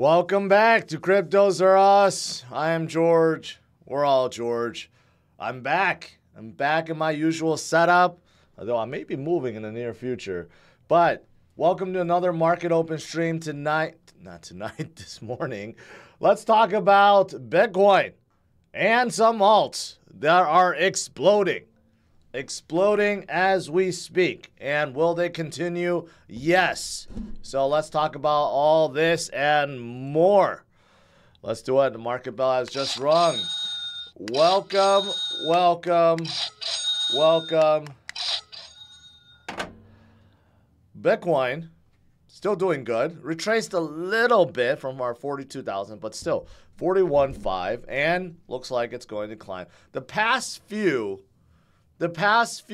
Welcome back to Cryptos Are Us. I am George. We're all George. I'm back. I'm back in my usual setup, although I may be moving in the near future. But welcome to another Market Open stream tonight. Not tonight, this morning. Let's talk about Bitcoin and some alts that are exploding. Exploding as we speak. And will they continue? Yes. So let's talk about all this and more. Let's do it. The market bell has just rung. Welcome, welcome, welcome. Bitcoin still doing good. Retraced a little bit from our 42,000, but still 41.5, and looks like it's going to climb. The past few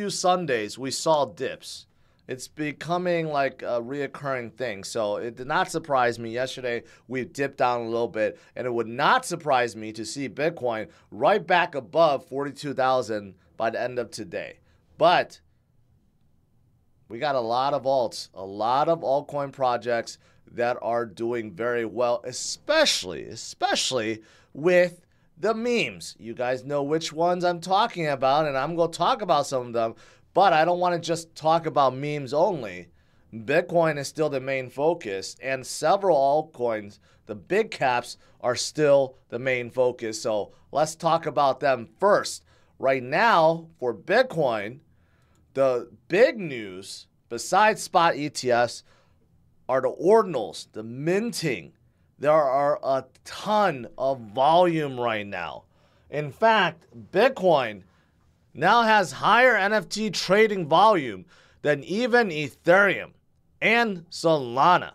Sundays, we saw dips. It's becoming like a reoccurring thing. So it did not surprise me. Yesterday, we dipped down a little bit. And it would not surprise me to see Bitcoin right back above 42,000 by the end of today. But we got a lot of alts, a lot of altcoin projects that are doing very well, especially with the memes. You guys know which ones I'm talking about, and I'm going to talk about some of them, but I don't want to just talk about memes only. Bitcoin is still the main focus, and several altcoins, the big caps, are still the main focus. So let's talk about them first. Right now, for Bitcoin, the big news, besides spot ETFs, are the ordinals, the minting. There are a ton of volume right now. In fact, Bitcoin now has higher NFT trading volume than even Ethereum and Solana.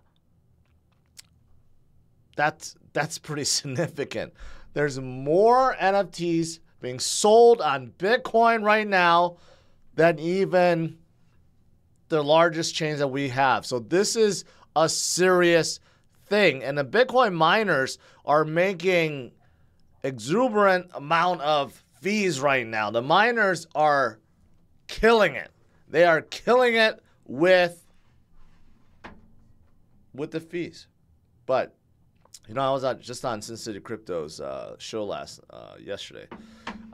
That's pretty significant. There's more NFTs being sold on Bitcoin right now than even the largest chains that we have. So this is a serious thing, and the Bitcoin miners are making exuberant amount of fees right now. The miners are killing it. They are killing it with the fees. But you know, I was just on Sin City Crypto's show yesterday,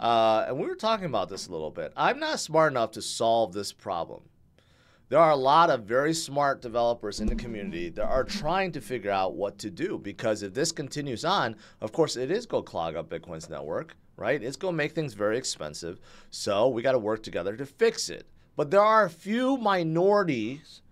and we were talking about this a little bit. I'm not smart enough to solve this problem. There are a lot of very smart developers in the community that are trying to figure out what to do, because if this continues on, of course, it is going to clog up Bitcoin's network, right? It's going to make things very expensive. So we got to work together to fix it. But there are a few minorities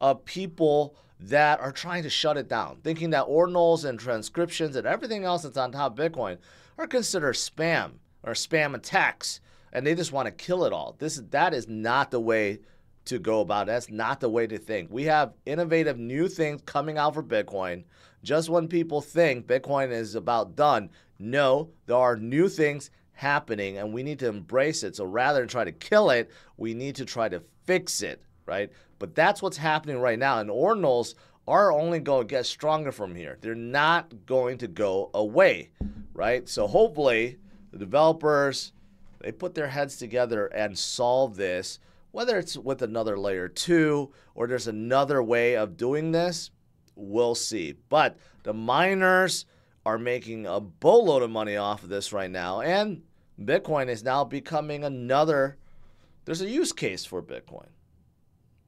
of people that are trying to shut it down, thinking that ordinals and transcriptions and everything else that's on top of Bitcoin are considered spam or spam attacks, and they just want to kill it all. That is not the way to go about it. That's not the way to think. We have innovative new things coming out for Bitcoin. Just when people think Bitcoin is about done, no, there are new things happening, and we need to embrace it. So rather than try to kill it, we need to try to fix it, right? But that's what's happening right now, and ordinals are only going to get stronger from here. They're not going to go away, right? So hopefully the developers, they put their heads together and solve this, whether it's with another layer 2 or there's another way of doing this, we'll see. But the miners are making a boatload of money off of this right now, and Bitcoin is now becoming there's a use case for Bitcoin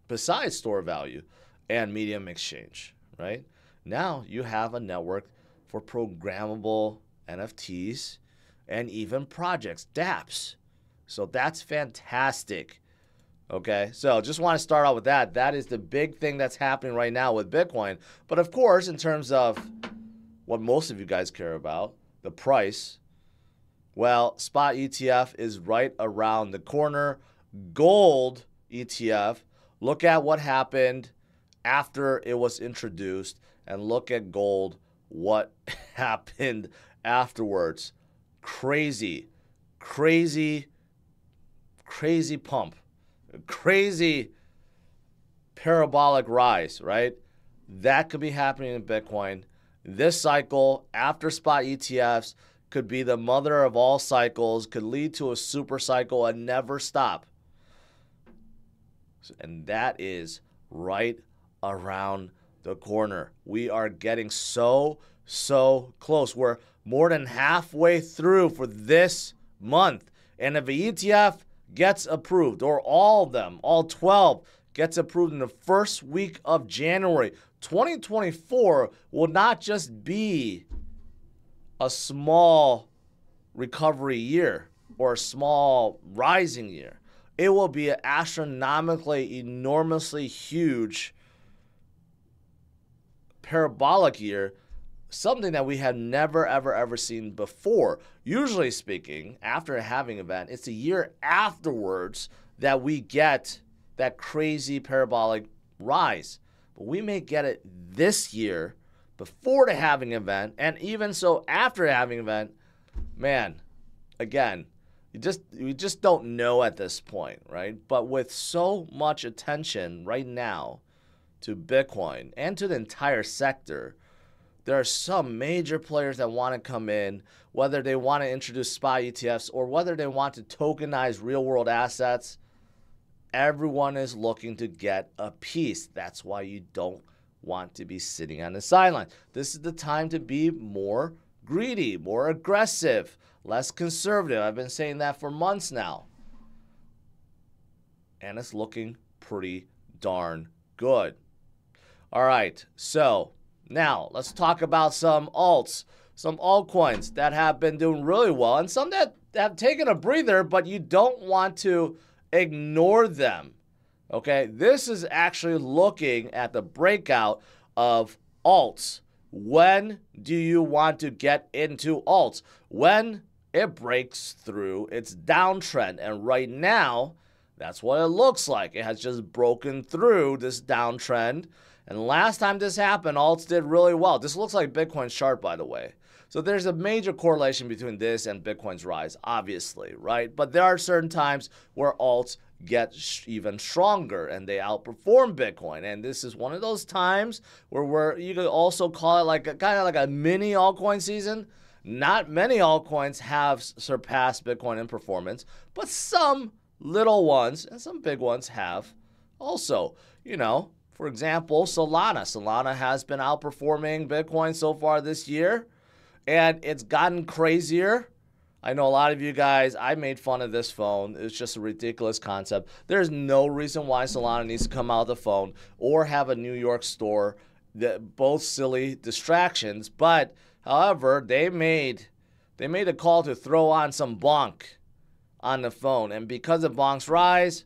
besides store value and medium exchange, right? Now you have a network for programmable NFTs and even projects, dApps. So that's fantastic. Okay, so just want to start out with that. That is the big thing that's happening right now with Bitcoin. But of course, in terms of what most of you guys care about, the price, well, spot ETF is right around the corner. Gold ETF, look at what happened after it was introduced, and look at gold, what happened afterwards. Crazy pump. Crazy parabolic rise, right? That could be happening in Bitcoin. This cycle, after spot ETFs, could be the mother of all cycles, could lead to a super cycle and never stop. And that is right around the corner. We are getting so close. We're more than halfway through for this month. And if the ETF gets approved, or all of them, all 12 gets approved in the first week of January, 2024 will not just be a small recovery year or a small rising year. It will be an astronomically, enormously huge parabolic year, something that we have never, ever seen before. Usually speaking, after a halving event, it's a year afterwards that we get that crazy parabolic rise. But we may get it this year before the halving event, and even so after the halving event. Man, again, we just don't know at this point, right? But with so much attention right now to Bitcoin and to the entire sector, there are some major players that want to come in, whether they want to introduce spot ETFs or whether they want to tokenize real-world assets. Everyone is looking to get a piece. That's why you don't want to be sitting on the sidelines. This is the time to be more greedy, more aggressive, less conservative. I've been saying that for months now. And it's looking pretty darn good. All right, so now let's talk about some alts, some altcoins that have been doing really well, and some that have taken a breather, but you don't want to ignore them. Okay, this is actually looking at the breakout of alts. When do you want to get into alts? When it breaks through its downtrend. And right now, that's what it looks like. It has just broken through this downtrend. And last time this happened, alts did really well. This looks like Bitcoin's chart, by the way. So there's a major correlation between this and Bitcoin's rise, obviously, right? But there are certain times where alts get even stronger and they outperform Bitcoin. And this is one of those times where you could also call it like kind of like a mini altcoin season. Not many altcoins have surpassed Bitcoin in performance, but some little ones and some big ones have also. You know, for example, Solana. Solana has been outperforming Bitcoin so far this year. And it's gotten crazier. I know a lot of you guys, I made fun of this phone. It's just a ridiculous concept. There's no reason why Solana needs to come out of the phone or have a New York store. Both silly distractions. But, however, they made a call to throw on some bonk on the phone. And because of bonk's rise,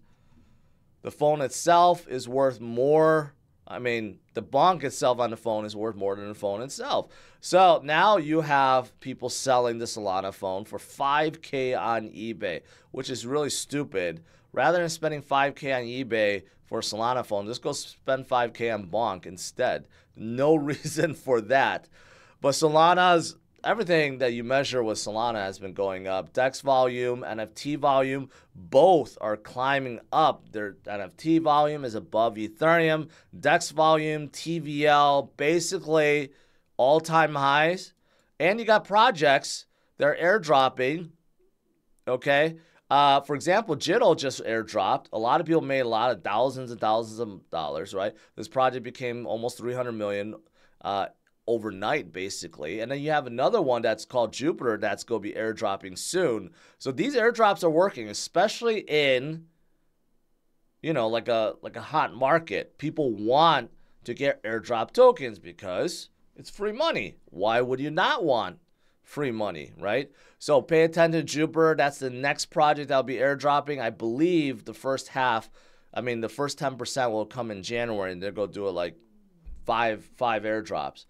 the phone itself is worth more. I mean, the bonk itself on the phone is worth more than the phone itself. So now you have people selling the Solana phone for $5K on eBay, which is really stupid. Rather than spending $5K on eBay for a Solana phone, just go spend $5K on bonk instead. No reason for that. But Solana's, everything that you measure with Solana has been going up. DEX volume, NFT volume, both are climbing up. Their NFT volume is above Ethereum. DEX volume, TVL, basically all-time highs. And you got projects that are airdropping, okay? For example, Jitto just airdropped. A lot of people made a lot of thousands and thousands of dollars, right? This project became almost 300 million overnight, basically. And then you have another one that's called Jupiter that's going to be airdropping soon. So these airdrops are working, especially in, you know, like a hot market. People want to get airdrop tokens because it's free money. Why would you not want free money, right? So pay attention to Jupiter. That's the next project that'll be airdropping. I believe the first 10% will come in January, and they're going to do it like five airdrops.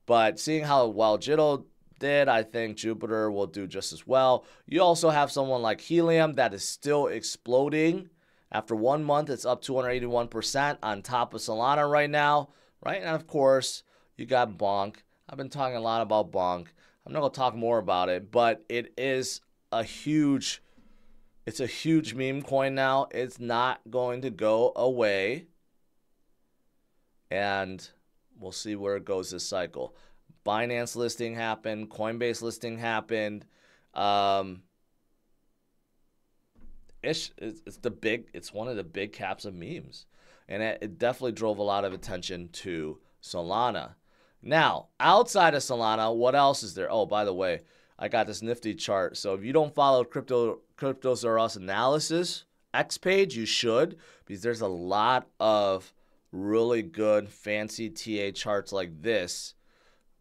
But seeing how well Jitto did, I think Jupiter will do just as well. You also have someone like Helium that is still exploding. After 1 month, it's up 281% on top of Solana right now, right? And of course, you got Bonk. I've been talking a lot about Bonk. I'm not going to talk more about it, but it is it's a huge meme coin now. It's not going to go away. And we'll see where it goes this cycle. Binance listing happened. Coinbase listing happened. It's one of the big caps of memes. And it definitely drove a lot of attention to Solana. Now, outside of Solana, what else is there? Oh, by the way, I got this nifty chart. So if you don't follow Cryptos R Us analysis X page, you should, because there's a lot of really good fancy TA charts like this.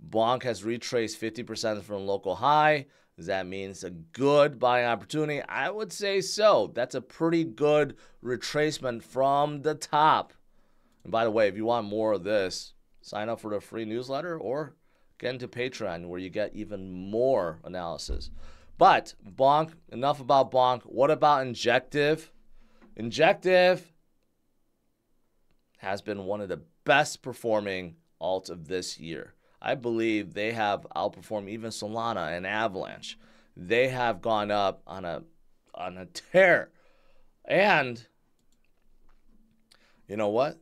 Bonk has retraced 50% from local high. Does that mean it's a good buying opportunity? I would say so. That's a pretty good retracement from the top. And by the way, if you want more of this, sign up for the free newsletter or get into Patreon where you get even more analysis. But Bonk, enough about Bonk. What about Injective? Injective has been one of the best performing alts of this year. I believe they have outperformed even Solana and Avalanche. They have gone up on a tear. And you know what?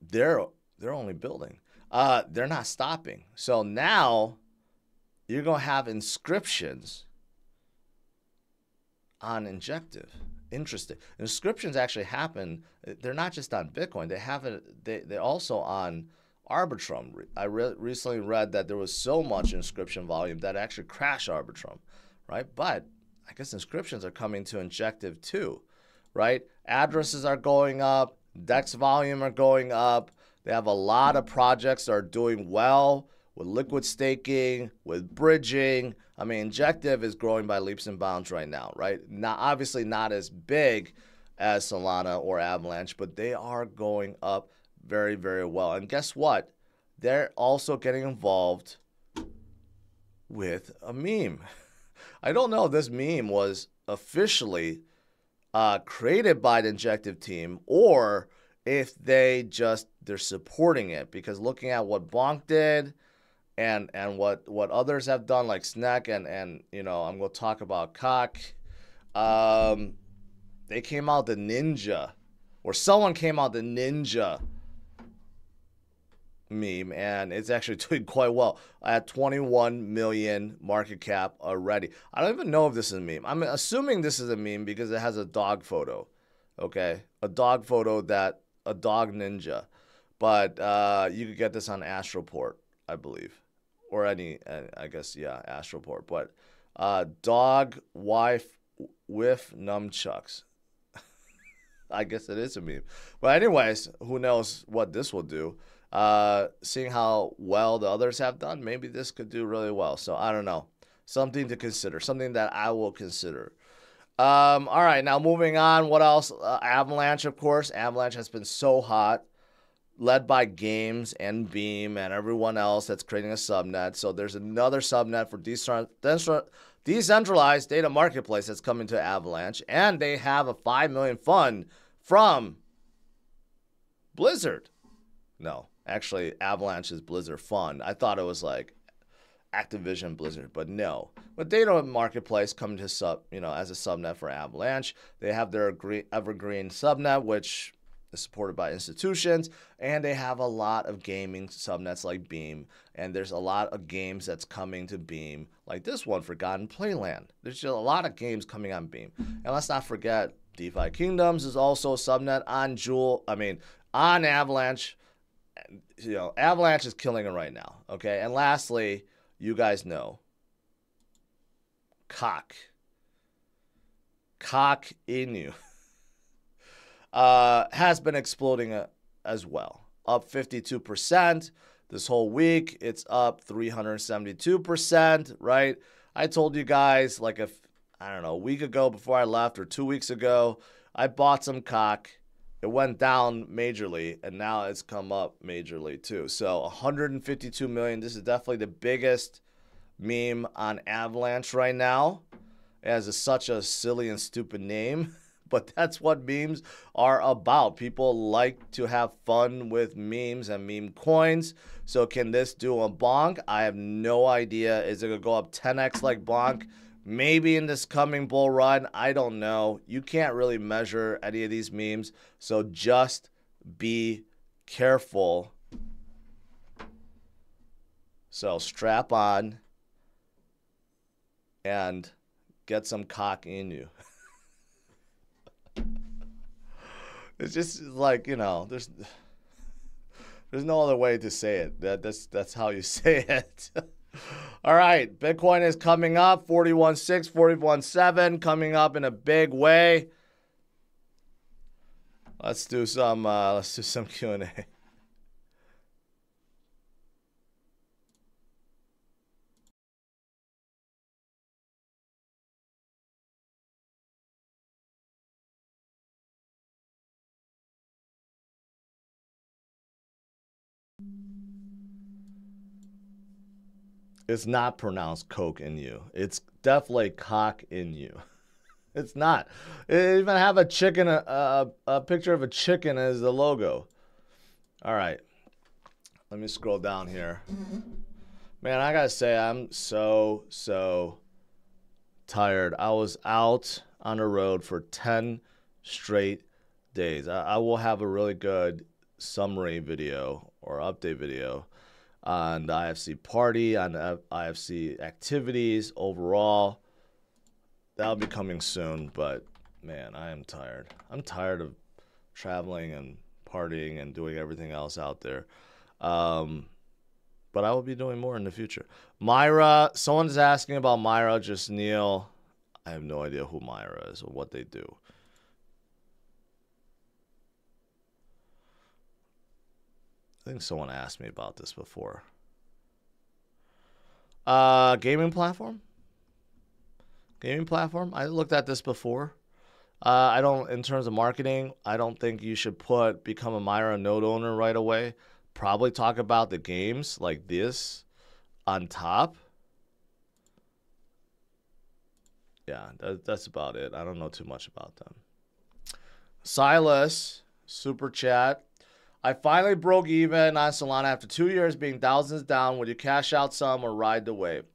They're only building. They're not stopping. So now you're going to have inscriptions on Injective. Interesting. Inscriptions actually happen. They're not just on Bitcoin. They have it. They're also on Arbitrum. I recently read that there was so much inscription volume that actually crashed Arbitrum, right? But I guess inscriptions are coming to Injective too, right? Addresses are going up. DEX volume are going up. They have a lot of projects that are doing well with liquid staking, with bridging. I mean, Injective is growing by leaps and bounds right now, right? Not obviously not as big as Solana or Avalanche, but they are going up very, very well. And guess what? They're also getting involved with a meme. I don't know if this meme was officially created by the Injective team or if they're supporting it, because looking at what Bonk did and what others have done like Snack and you know, I'm going to talk about Cock. They came out the Ninja, or someone came out the Ninja meme, and it's actually doing quite well at 21 million market cap already. I don't even know if this is a meme. I'm assuming this is a meme because it has a dog photo. Okay, a dog photo, that a dog ninja, but you could get this on Astroport, I believe, or any, I guess, yeah, Astroport. But dog wife with nunchucks. I guess it is a meme. But anyways, who knows what this will do. Seeing how well the others have done, maybe this could do really well. So I don't know. Something to consider. Something that I will consider. All right, now moving on. What else? Avalanche, of course. Avalanche has been so hot, led by Games and Beam and everyone else that's creating a subnet. So there's another subnet for decentralized data marketplace that's coming to Avalanche, and they have a 5 million fund from Blizzard. No, actually, Avalanche is Blizzard fund. I thought it was like Activision Blizzard, but no. But data marketplace coming to as a subnet for Avalanche. They have their evergreen subnet, which is supported by institutions, and they have a lot of gaming subnets like Beam, and there's a lot of games that's coming to Beam, like this one, Forgotten Playland. There's just a lot of games coming on Beam. And let's not forget, DeFi Kingdoms is also a subnet on Avalanche. You know, Avalanche is killing it right now, okay? And lastly, you guys know, Cock Inu has been exploding as well, up 52% this whole week. It's up 372%, right? I told you guys like a week ago before I left, or 2 weeks ago, I bought some Cock. It went down majorly, and now it's come up majorly too. So 152 million. This is definitely the biggest meme on Avalanche right now. It has such a silly and stupid name, but that's what memes are about. People like to have fun with memes and meme coins. So can this do a bonk? I have no idea. Is it going to go up 10x like bonk? Maybe in this coming bull run. I don't know. You can't really measure any of these memes. So just be careful. So strap on and get some cock in you. It's just like, there's There's no other way to say it. That's how you say it. All right, Bitcoin is coming up, 41.6, 41.7, coming up in a big way. Let's do some Q&A. It's not pronounced coke in you. It's definitely cock in you. It's not. It even have a chicken, a picture of a chicken as the logo. All right. Let me scroll down here. Man, I gotta say, I'm so tired. I was out on the road for 10 straight days. I will have a really good summary video or update video on the IFC party, on the IFC activities overall. That'll be coming soon, but man, I am tired. I'm tired of traveling and partying and doing everything else out there. But I will be doing more in the future. Myra, someone's asking about Myra, just Neil. I have no idea who Myra is or what they do. I think someone asked me about this before. Gaming platform? Gaming platform? I looked at this before. I don't, in terms of marketing, I don't think you should become a Myra node owner right away. Probably talk about the games like this on top. Yeah, that's about it. I don't know too much about them. Silas, super chat. I finally broke even on Solana after 2 years being thousands down. Would you cash out some or ride the wave?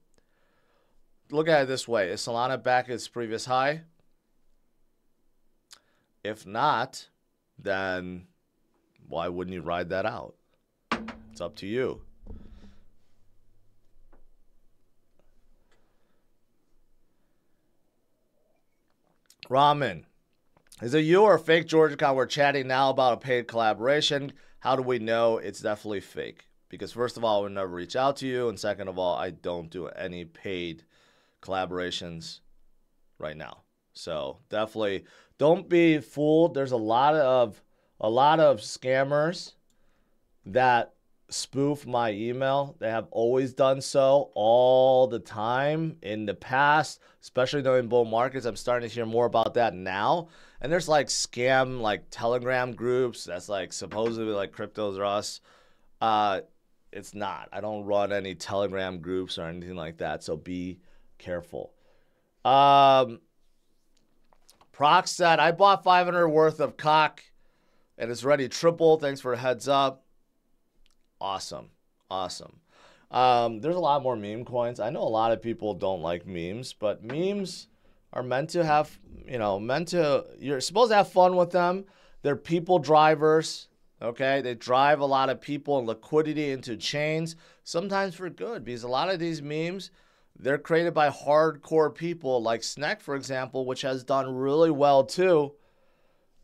Look at it this way. Is Solana back at its previous high? If not, then why wouldn't you ride that out? It's up to you. Ramen. Is it you or fake George account? We're chatting now about a paid collaboration. How do we know it's definitely fake? Because first of all, I would never reach out to you. And second of all, I don't do any paid collaborations right now. So definitely don't be fooled. There's a lot of scammers that spoof my email. They have always done so all the time in the past, especially during bull markets. I'm starting to hear more about that now. And there's like scam, like Telegram groups that's like supposedly like Cryptos R Us. It's not. I don't run any Telegram groups or anything like that. So be careful. Proc said, I bought 500 worth of cock and it's ready triple. Thanks for a heads up. Awesome. Awesome. There's a lot more meme coins. I know a lot of people don't like memes, but memes are meant to have, you're supposed to have fun with them. They're people drivers. Okay. They drive a lot of people and liquidity into chains, sometimes for good, because a lot of these memes, they're created by hardcore people like Sneck, for example, which has done really well too.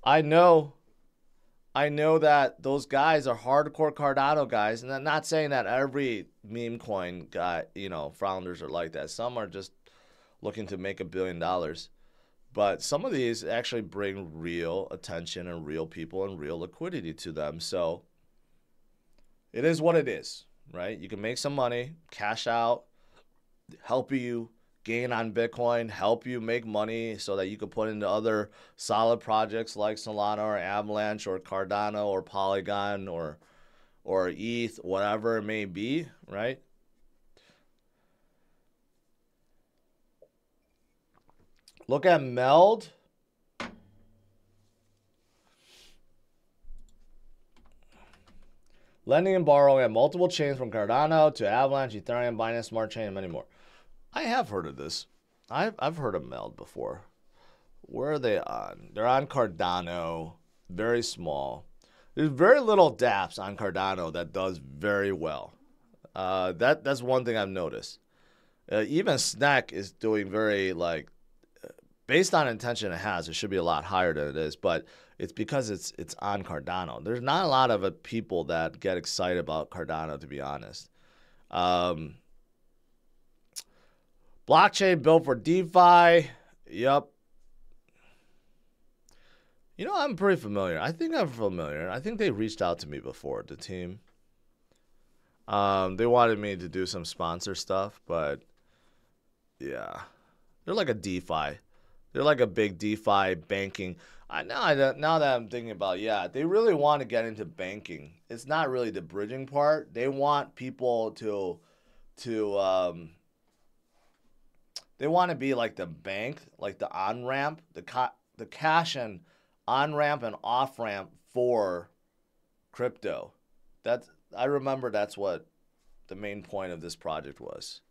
I know that those guys are hardcore Cardano guys, and I'm not saying that every meme coin guy, founders are like that. Some are just looking to make $1 billion. But some of these actually bring real attention and real people and real liquidity to them. So it is what it is, right? You can make some money, cash out, help you gain on Bitcoin, help you make money so that you can put into other solid projects like Solana or Avalanche or Cardano or Polygon or ETH, whatever it may be, right? Look at Meld. Lending and borrowing at multiple chains from Cardano to Avalanche, Ethereum, Binance Smart Chain, and many more. I have heard of this. I've heard of Meld before. Where are they on? They're on Cardano, very small. There's very little dApps on Cardano that does very well. That's one thing I've noticed. Even Snack is doing very based on intention it has, it should be a lot higher than it is, but it's because it's on Cardano. There's not a lot of people that get excited about Cardano, to be honest. Blockchain built for DeFi. Yep. You know, I'm pretty familiar. I think I'm familiar. I think they reached out to me before, the team. They wanted me to do some sponsor stuff, but yeah. They're like a DeFi. They're like a big DeFi banking. Now that I'm thinking about it, yeah, they really want to get into banking. It's not really the bridging part. They want people to they want to be like the bank, like the on-ramp, the cash and on-ramp and off-ramp for crypto. I remember that's what the main point of this project was.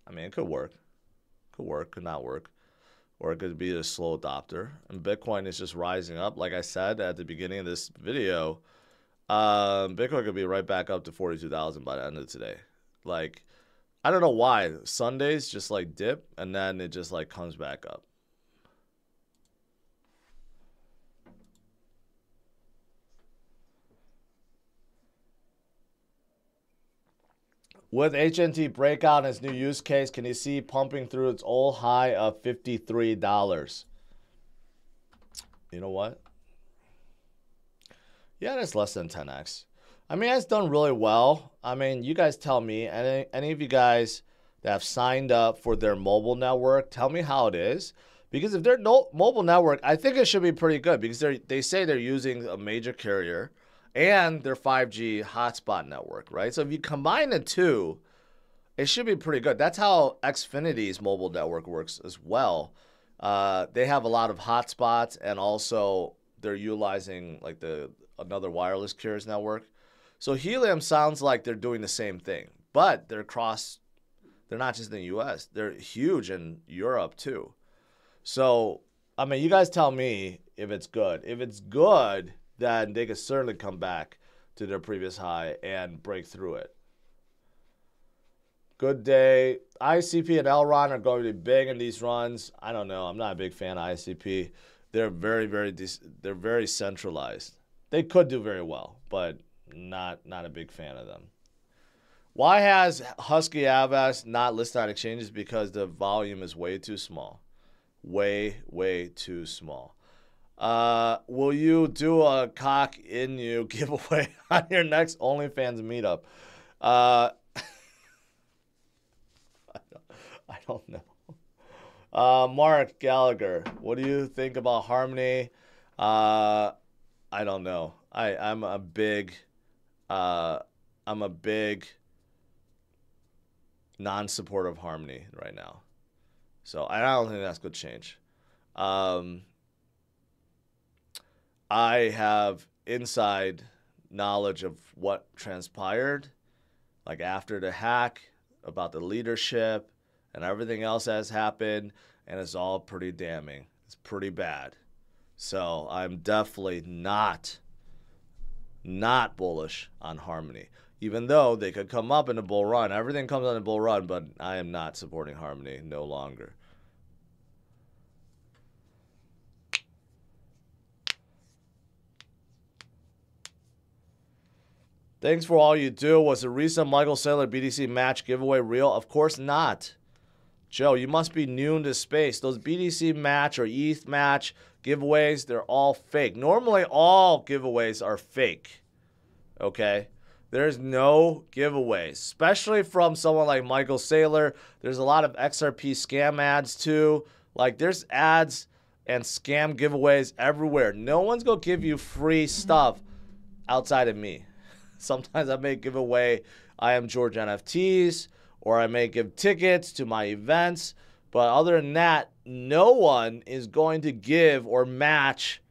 I mean, it could work. Could work, could not work. Or it could be a slow adopter. And Bitcoin is just rising up. Like I said at the beginning of this video, Bitcoin could be right back up to 42,000 by the end of today. Like, I don't know why. Sundays just like dip and then it just like comes back up. With HNT breakout and its new use case, can you see pumping through its old high of $53? You know what? Yeah, that's less than 10x. I mean, it's done really well. I mean, you guys tell me, any of you guys that have signed up for their mobile network, tell me how it is. Because if their mobile network, I think it should be pretty good because they say they're using a major carrier and their 5G hotspot network, right? So if you combine the two, it should be pretty good. That's how Xfinity's mobile network works as well. They have a lot of hotspots and also they're utilizing like another wireless carrier's network. So Helium sounds like they're doing the same thing, but they're not just in the US, they're huge in Europe too. So, I mean, you guys tell me if it's good. If it's good, then they could certainly come back to their previous high and break through it. Good day. ICP and Elrond are going to be big in these runs. I don't know. I'm not a big fan of ICP. They're they're very centralized. They could do very well, but not a big fan of them. Why has Husky AVAX not listed on exchanges? Because the volume is way too small. Way too small. Will you do a cock in you giveaway on your next OnlyFans meetup? I don't know. Mark Gallagher, what do you think about Harmony? I don't know. I'm a big non-supporter of Harmony right now. So I don't think that's going to change. I have inside knowledge of what transpired, like after the hack, about the leadership and everything else that has happened, and it's all pretty damning. It's pretty bad. So I'm definitely not bullish on Harmony, even though they could come up in a bull run. Everything comes on a bull run, but I am not supporting Harmony no longer. Thanks for all you do. Was the recent Michael Saylor BTC match giveaway real? Of course not. Joe, you must be new to space. Those BTC match or ETH match giveaways, they're all fake. Normally, all giveaways are fake. Okay? There's no giveaways, especially from someone like Michael Saylor. There's a lot of XRP scam ads too. Like, there's ads and scam giveaways everywhere. No one's going to give you free stuff outside of me. Sometimes I may give away I Am George NFTs, or I may give tickets to my events. But other than that, no one is going to give or match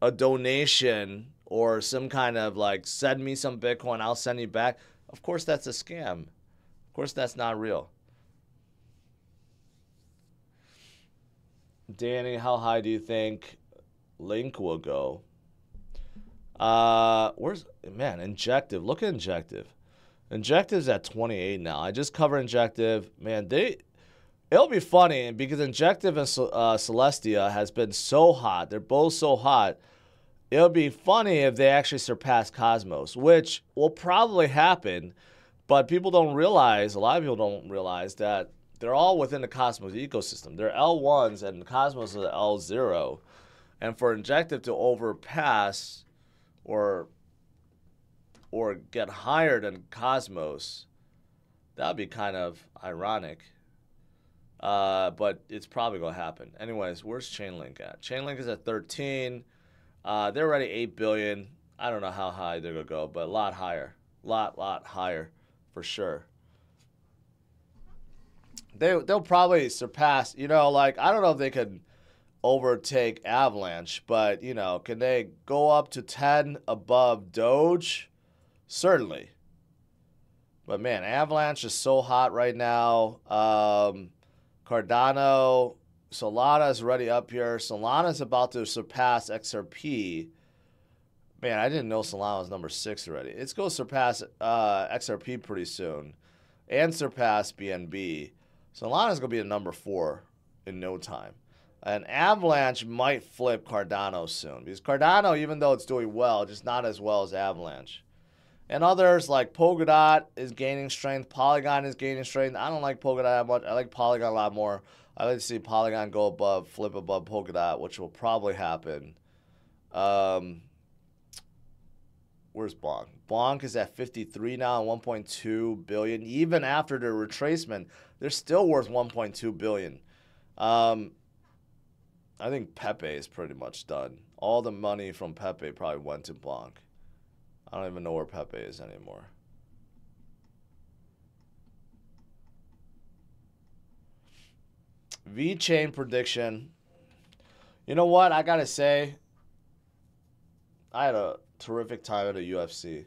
a donation or some kind of like, send me some Bitcoin, I'll send you back. Of course, that's a scam. Of course, that's not real. Danny, how high do you think Link will go? Where's, man, Injective. Look at Injective. Injective's at 28 now. I just covered Injective. Man, it'll be funny because Injective and Celestia has been so hot. They're both so hot. It'll be funny if they actually surpass Cosmos, which will probably happen. But people don't realize, a lot of people don't realize that they're all within the Cosmos ecosystem. They're L1s and Cosmos is L0. And for Injective to overpass or get higher than Cosmos, that would be kind of ironic. But it's probably going to happen. Anyways, where's Chainlink at? Chainlink is at 13. They're already 8 billion. I don't know how high they're going to go, but a lot higher. Lot higher for sure. They'll probably surpass, you know, like, I don't know if they could overtake Avalanche, but, you know, can they go up to 10 above Doge? Certainly. But, man, Avalanche is so hot right now. Cardano, Solana is already up here. Solana is about to surpass XRP. Man, I didn't know Solana was number 6 already. It's going to surpass XRP pretty soon and surpass BNB. Solana is going to be a number 4 in no time. And Avalanche might flip Cardano soon because Cardano, even though it's doing well, just not as well as Avalanche. And others like Polkadot is gaining strength. Polygon is gaining strength. I don't like Polkadot that much. I like Polygon a lot more. I like to see Polygon go above, flip above Polkadot, which will probably happen. Where's Bonk? Bonk is at 53 now, 1.2 billion. Even after the retracement, they're still worth 1.2 billion. I think Pepe is pretty much done. All the money from Pepe probably went to Bonk. I don't even know where Pepe is anymore. V-Chain prediction. You know what? I got to say, I had a terrific time at a UFC,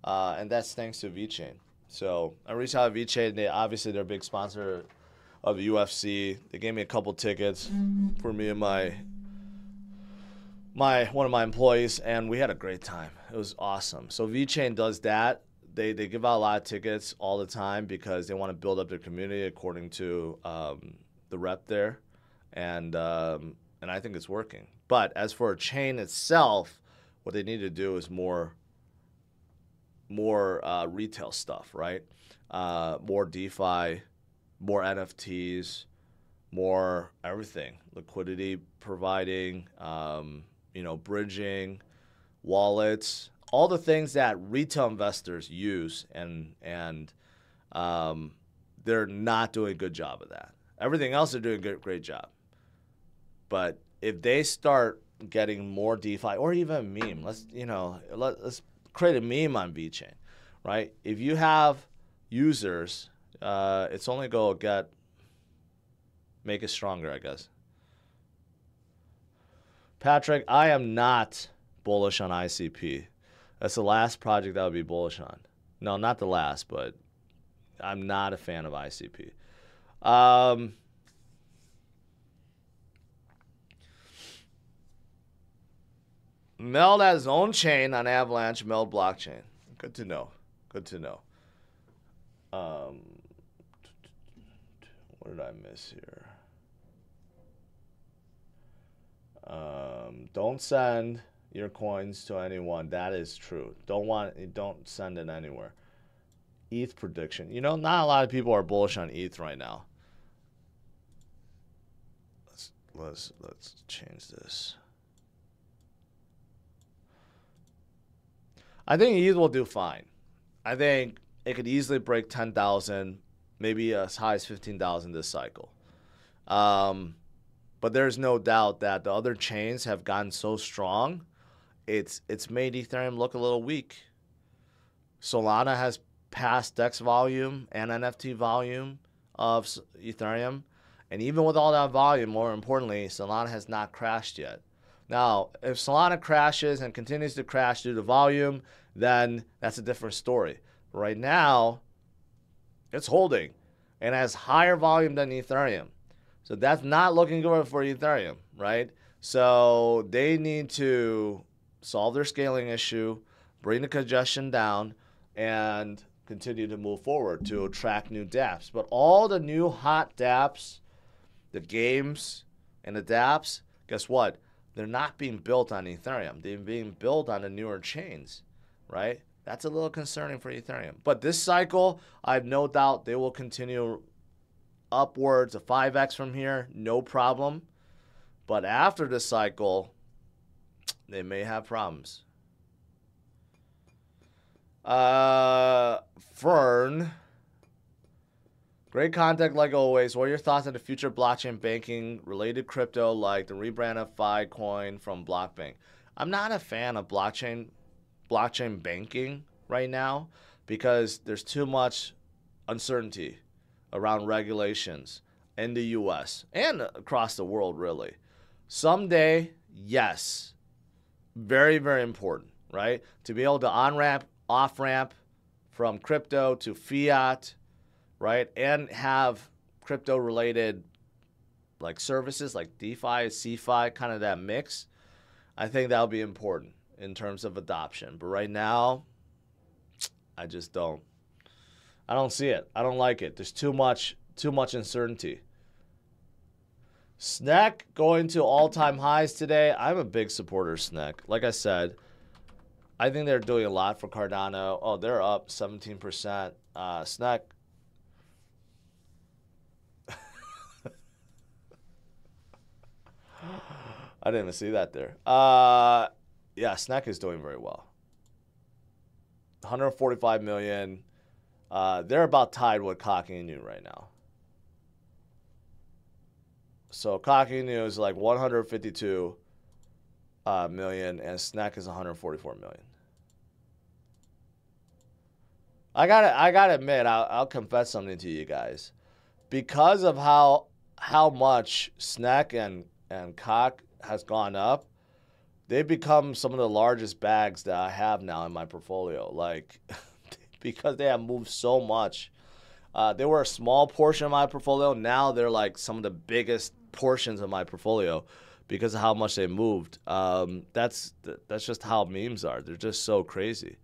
and that's thanks to V-Chain. So I reached out to V-Chain. Obviously, they're a big sponsor of the UFC. They gave me a couple tickets for me and one of my employees, and we had a great time. It was awesome. So V-Chain does that. They give out a lot of tickets all the time because they want to build up their community according to the rep there, and I think it's working. But as for a chain itself, what they need to do is more retail stuff, right? More DeFi, more NFTs, more everything, liquidity providing, bridging, wallets, all the things that retail investors use, and they're not doing a good job of that. Everything else they're doing a great job. But if they start getting more DeFi or even a meme, let's create a meme on VeChain, right? If you have users, it's only going to make it stronger, I guess. Patrick, I am not bullish on ICP. That's the last project I would be bullish on. No, not the last, but I'm not a fan of ICP. Meld has his own chain on Avalanche, Meld blockchain. Good to know. Good to know. What did I miss here? Don't send your coins to anyone. That is true. Don't send it anywhere. ETH prediction. You know, not a lot of people are bullish on ETH right now. Let's change this. I think ETH will do fine. I think it could easily break 10,000, maybe as high as 15,000 this cycle. But there's no doubt that the other chains have gotten so strong, it's made Ethereum look a little weak. Solana has passed DEX volume and NFT volume of Ethereum. And even with all that volume, more importantly, Solana has not crashed yet. Now, if Solana crashes and continues to crash due to volume, then that's a different story. Right now, it's holding and has higher volume than Ethereum. So that's not looking good for Ethereum, right? So they need to solve their scaling issue, bring the congestion down, and continue to move forward to attract new dApps. But all the new hot dApps, the games and the dApps, guess what? They're not being built on Ethereum. They're being built on the newer chains, right? That's a little concerning for Ethereum. But this cycle, I have no doubt they will continue upwards of 5x from here, no problem. But after this cycle, they may have problems. Fern, great content like always. What are your thoughts on the future blockchain banking related crypto like the rebrand of Filecoin from Blockbank? I'm not a fan of blockchain banking right now because there's too much uncertainty around regulations in the US and across the world, really. Someday, yes, very, very important, right? To be able to on-ramp, off-ramp from crypto to fiat, right? And have crypto-related like services like DeFi, CeFi, kind of that mix. I think that'll be important in terms of adoption. But right now, I just don't. I don't see it. I don't like it. There's too much uncertainty. SNEC going to all-time highs today. I'm a big supporter of SNEC. Like I said, I think they're doing a lot for Cardano. Oh, they're up 17%. SNEC. I didn't even see that there. Yeah, SNEC is doing very well. 145 million. They're about tied with Cocky and New right now. So Cocky and New is like 152 million, and SNEC is 144 million. I gotta admit, I'll confess something to you guys, because of how much SNEC and COC has gone up. They've become some of the largest bags that I have now in my portfolio. Like, because they have moved so much. They were a small portion of my portfolio. Now they're like some of the biggest portions of my portfolio because of how much they moved. That's just how memes are. They're just so crazy.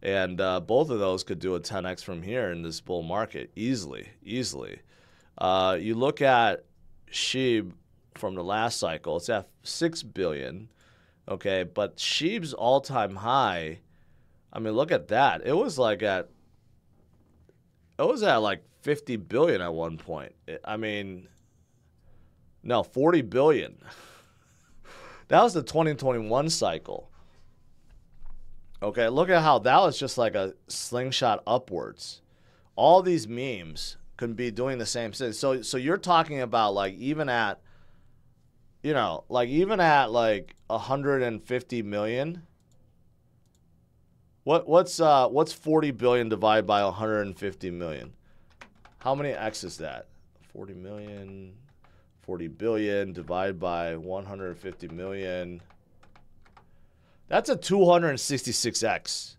And both of those could do a 10x from here in this bull market easily. You look at SHIB from the last cycle. It's at 6 billion. Okay, but SHIB's all-time high, I mean, look at that. It was at like 50 billion at one point. I mean, no, 40 billion. That was the 2021 cycle. Okay, look at how that was just like a slingshot upwards. All these memes could be doing the same thing. So you're talking about like even at, like 150 million. What's 40 billion divided by 150 million? How many X is that? 40 million, 40 billion divided by 150 million. That's a 266X.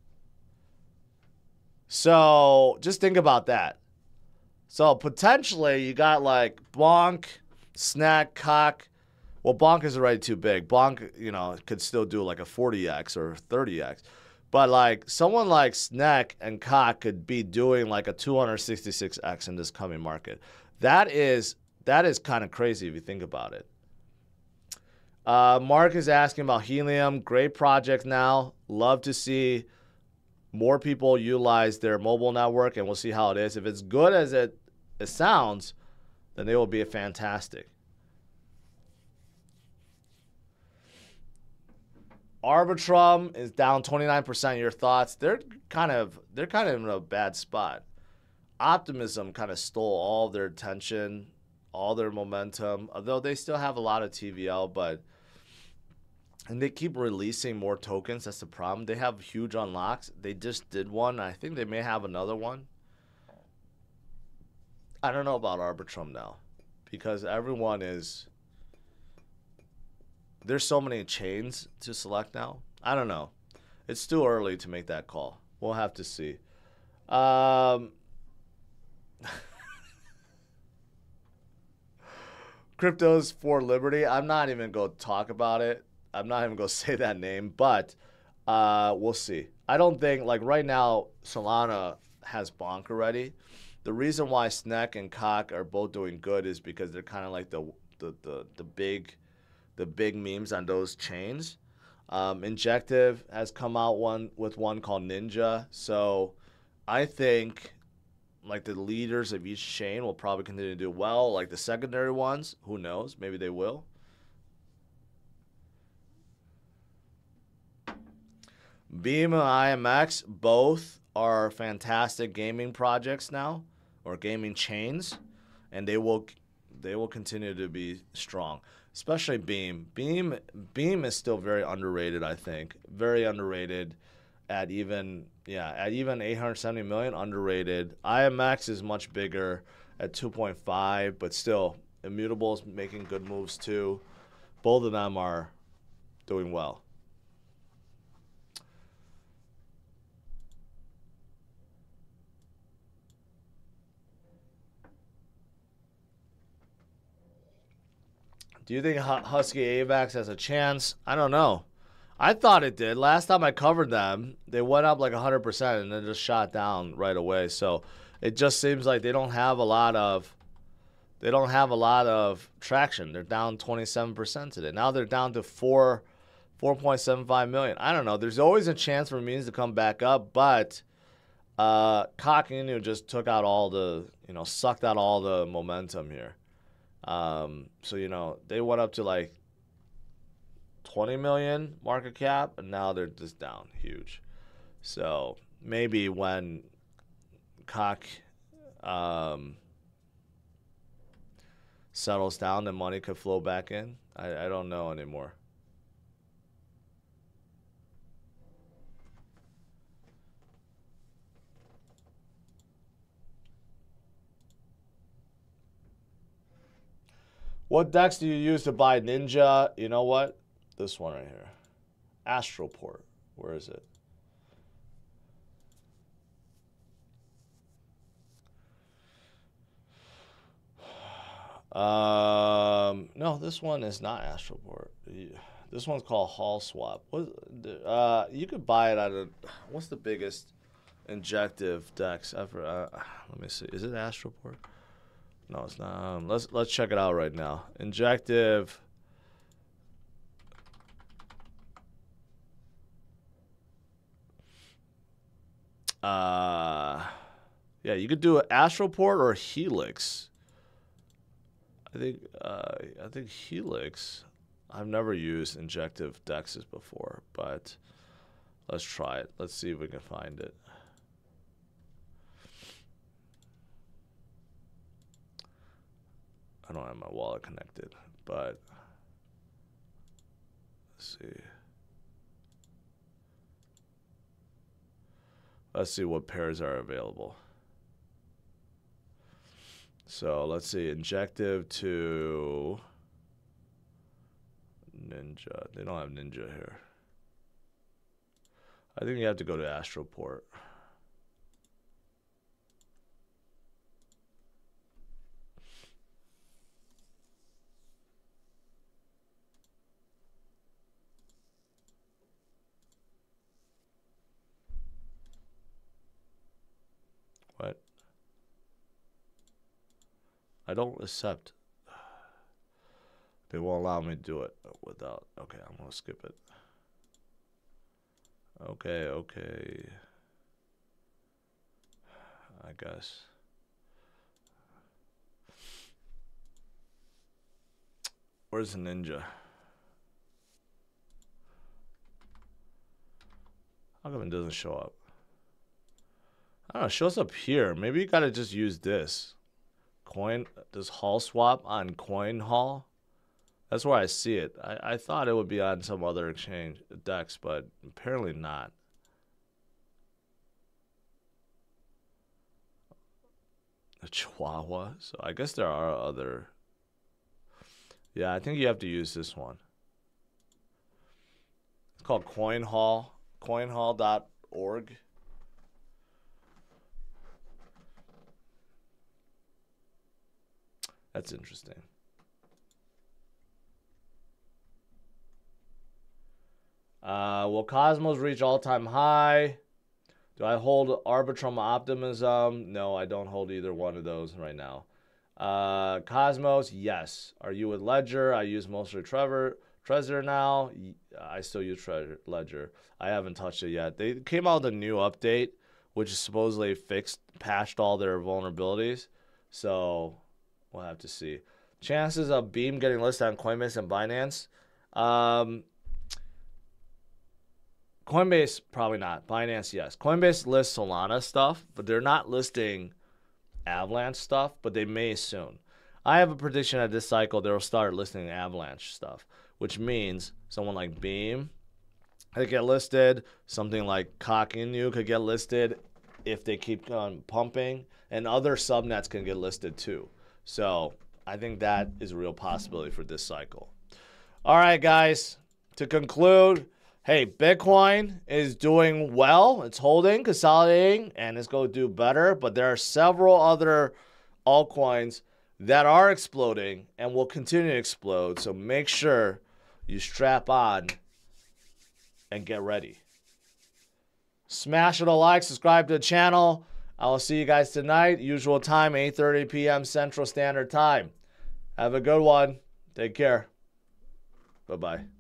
So just think about that. So potentially you got like Bonk, SNEC, COC. Well, Bonk is already too big. Bonk, could still do like a 40X or 30X. But like someone like SNEC and COC could be doing like a 266X in this coming market. That is kind of crazy if you think about it. Mark is asking about Helium. Great project now. Love to see more people utilize their mobile network, and we'll see how it is. If it's good as it sounds, then they will be fantastic. Arbitrum is down 29%. Your thoughts? They're kind of in a bad spot. Optimism kind of stole all their attention, all their momentum. Although they still have a lot of TVL, and they keep releasing more tokens. That's the problem. They have huge unlocks. They just did one. I think they may have another one. I don't know about Arbitrum now, because everyone is. There's so many chains to select now. I don't know. It's too early to make that call. We'll have to see. Cryptos for Liberty. I'm not even going to talk about it. I'm not even going to say that name, but we'll see. I don't think, like right now, Solana has bonk already. The reason why SNEC and COC are both doing good is because they're kind of like the big memes on those chains. Injective has come out with one called Ninja. So I think like the leaders of each chain will probably continue to do well. Like the secondary ones, who knows? Maybe they will. Beam and IMX both are fantastic gaming projects now, or gaming chains, and they will continue to be strong. Especially Beam. Beam is still very underrated, I think. Very underrated at even 870 million, underrated. IMX is much bigger at 2.5, but still, Immutable's making good moves too. Both of them are doing well. Do you think Husky AVAX has a chance? I don't know. I thought it did. Last time I covered them, they went up like 100% and then just shot down right away. So it just seems like they don't have a lot of traction. They're down 27% today. Now they're down to 4.75 million. I don't know. There's always a chance for memes to come back up, but COC just took out all the, sucked out all the momentum here. So, they went up to like 20 million market cap, and now they're just down huge. So maybe when COC settles down, the money could flow back in. I don't know anymore. What DEX do you use to buy Ninja? You know what? This one right here. Astroport. Where is it? No, this one is not Astroport. This one's called Hall Swap. You could buy it at what's the biggest Injective DEX ever? Let me see. Is it Astroport? No, it's not. Let's check it out right now. Injective. Yeah, you could do Astroport or Helix. I think Helix. I've never used Injective DEXs before, but let's try it. Let's see if we can find it. I don't have my wallet connected, but let's see. Let's see what pairs are available. So let's see, Injective to Ninja. They don't have Ninja here. I think you have to go to Astroport. What? I don't accept. They won't allow me to do it without. Okay, I'm going to skip it. Okay. I guess. Where's the Ninja? How come it doesn't show up? I don't know, it shows up here. Maybe you gotta just use this. This Hall Swap on Coin Hall. That's where I see it. I thought it would be on some other exchange DEX, but apparently not. A Chihuahua. So I guess there are other. Yeah, I think you have to use this one. It's called Coin Hall. Coinhall.org. That's interesting. Will Cosmos reach all-time high? Do I hold Arbitrum Optimism? No, I don't hold either one of those right now. Cosmos, yes. Are you with Ledger? I use mostly Trezor now. I still use Ledger. I haven't touched it yet. They came out with a new update, which is supposedly patched all their vulnerabilities. So we'll have to see. Chances of Beam getting listed on Coinbase and Binance. Coinbase, probably not. Binance, yes. Coinbase lists Solana stuff, but they're not listing Avalanche stuff, but they may soon. I have a prediction that this cycle they'll start listing Avalanche stuff, which means someone like Beam could get listed, something like Cock Inu could get listed if they keep on pumping, and other subnets can get listed too. So I think that is a real possibility for this cycle. All right, guys, to conclude, hey, Bitcoin is doing well. It's holding, consolidating, and it's going to do better. But there are several other altcoins that are exploding and will continue to explode. So make sure you strap on and get ready. Smash it a like, subscribe to the channel. I will see you guys tonight. Usual time, 8:30 p.m. Central Standard Time. Have a good one. Take care. Bye-bye.